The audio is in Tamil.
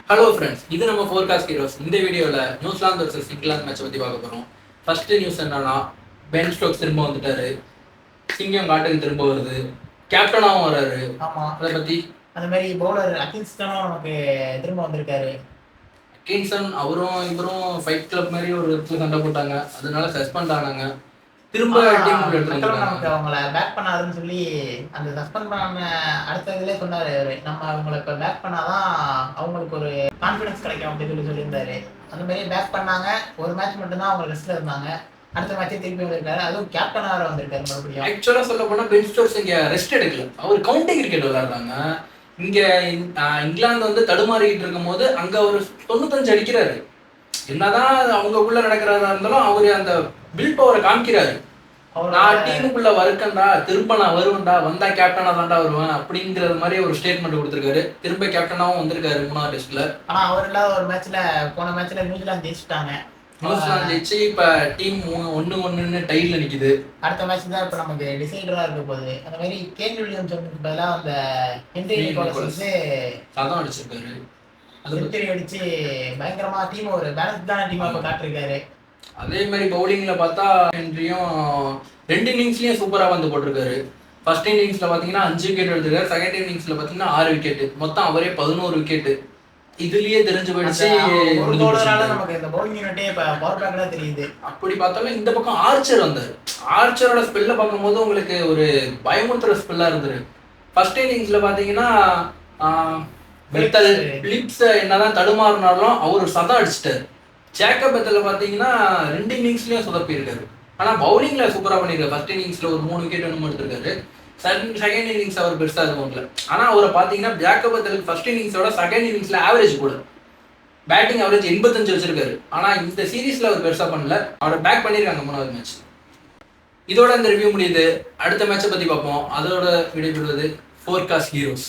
ஹலோ ஃப்ரெண்ட்ஸ், இது நம்ம ஃபோர்காஸ்ட் ஹீரோஸ். இந்த வீடியோவில் நியூசிலாந்து வர்சஸ் இங்கிலாந்து மேட்ச் பற்றி பார்க்க போகிறோம். ஃபர்ஸ்ட் நியூஸ் என்னன்னா, பென் ஸ்டோக்ஸ் திரும்ப வந்துட்டாரு. சிங்கம் காட்டுக்கு திரும்ப வருது. கேப்டனாகவும் வர்றாரு. ஆமாம், அதை பற்றி அந்த மாதிரி பவுலர் அகின்ஸ்டனும் நமக்கு திரும்ப வந்திருக்காரு. அகின்ஸ்டன் அவரும் இவரும் ஃபைட் கிளப் மாதிரி ஒரு இடத்துல சண்டை போட்டாங்க, அதனால சஸ்பெண்ட் ஆனாங்க. திரும்ப டீம் நமக்கு அவங்கள பேக் பண்ணாதுன்னு சொல்லி அந்த சஸ்பெண்ட் பண்ண அடுத்த இதுல சொன்னாரு. நம்ம அவங்களை இப்ப பேக் பண்ணாதான் அவங்களுக்கு ஒரு கான்பிடன்ஸ் கிடைக்கும் அப்படின்னு சொல்லி சொல்லியிருந்தாரு. அந்த மாதிரி பேக் பண்ணாங்க. ஒரு மேட்ச் மட்டும்தான் அவங்க ரெஸ்ட்ல இருந்தாங்க. அடுத்த மேட்சே திருப்பி வந்திருக்காரு. அதுவும் கேப்டனா வேற வந்திருக்காரு மறுபடியும். ஆக்சுவலா சொல்ல போனா பென் ஸ்டோக்ஸ் இங்க ரெஸ்ட் எடுக்கல, அவர் கவுண்டிங் கிரிக்கெட் விளையாடுறாங்க. இங்க இங்கிலாந்து வந்து தடுமாறிக்கிட்டு இருக்கும் போது அங்க ஒரு 95 அடிக்கிறாரு. என்னதான் அவங்களுக்குள்ள நடக்கிறதா இருந்தாலும் அவரு அந்த வில் பவரை காமிக்கிறாரு. நான் டீமுக்குள்ள வருக்கண்டா, திரும்ப நான் வருவேன்டா, வந்தா கேப்டனா தான்டா வருவேன் அப்படிங்கிற மாதிரி ஒரு ஸ்டேட்மெண்ட் கொடுத்திருக்காரு. திரும்ப கேப்டனாவும் வந்திருக்காரு 3வது டெஸ்ட்ல. ஆனா அவர் இல்லாத ஒரு மேட்ச்ல, போன மேட்ச்ல நியூசிலாந்து ஜெயிச்சுட்டாங்க. நியூசிலாந்து ஜெயிச்சு இப்ப டீம் 1-1 டைல நிக்குது. அடுத்த மேட்ச் தான் இப்ப நமக்கு டிசைடரா இருக்க போகுது. அந்த மாதிரி கேன் வில்லியம்சனுக்கு பதிலாக அந்த ஹென்ரி நிக்கோலஸ் சதம் அடிச்சிருக்காரு. செஞ்சுரி அடிச்சு பயங்கரமா டீம் ஒரு பேலன்ஸ்டான டீமா இப்ப காட்டிருக்காரு. அதே மாதிரி பவுலிங்ல பார்த்தா ஹென்ரியும் 2 இன்னிங்ஸ்லயும் சூப்பரா வந்து போட்டிருக்காரு. ஃபர்ஸ்ட் இன்னிங்ஸ்ல பாத்தீங்கன்னா 5 விக்கெட் எடுத்திருக்காரு. செகண்ட் இன்னிங்ஸ்ல பாத்தீங்கன்னா 6 விக்கெட், மொத்தம் அவரே 11 விக்கெட். இதுலயே தெரிஞ்சு போயிடுச்சு நமக்கு இந்த பவுலிங் யூனிட்டே இப்ப பவர் பிளேல தெரியுது. அப்படி பார்த்தாலும் இந்த பக்கம் ஆர்ச்சர் வந்தாரு. ஆர்ச்சரோட ஸ்பெல்ல பார்க்கும்போது உங்களுக்கு ஒரு பயமுறுத்துற ஸ்பெல்லா இருந்தது. ஃபர்ஸ்ட் இன்னிங்ஸ்ல பாத்தீங்கன்னா பிலிப்ஸ் என்னதான் தடுமாறினாலும் அவர் சதம் அடிச்சிட்டாரு. ஜேக்கப் பெத்தல பாத்தீங்கன்னா 2 இன்னிங்ஸ்லயும் சொதப்பி இருக்காரு. ஆனா பவுலிங்ல சூப்பரா பண்ணிருக்காரு. ஃபர்ஸ்ட் இன்னிங்ஸ்ல ஒரு 3 விக்கெட் என்னமோ எடுத்திருக்காரு. செகண்ட் இன்னிங்ஸ் அவர் பெருசா இருக்கும்ல. ஆனா அவரை பாத்தீங்கன்னா ஜேக்கப் பெத்தலுக்கு ஃபர்ஸ்ட் இன்னிங்ஸோட செகண்ட் இன்னிங்ஸ்ல ஆவரேஜ் கூட பேட்டிங் ஆவரேஜ் 85 வச்சிருக்காரு. ஆனா இந்த சீரீஸ்ல அவர் பெருசா பண்ணல. அவரை பேக் பண்ணிருக்காங்க 3வது மேட்ச். இதோட இந்த ரிவ்யூ முடியுது. அடுத்த மேட்சை பத்தி பார்ப்போம். அதோட விடைபெறுவது ஃபோர்காஸ்ட் ஹீரோஸ்.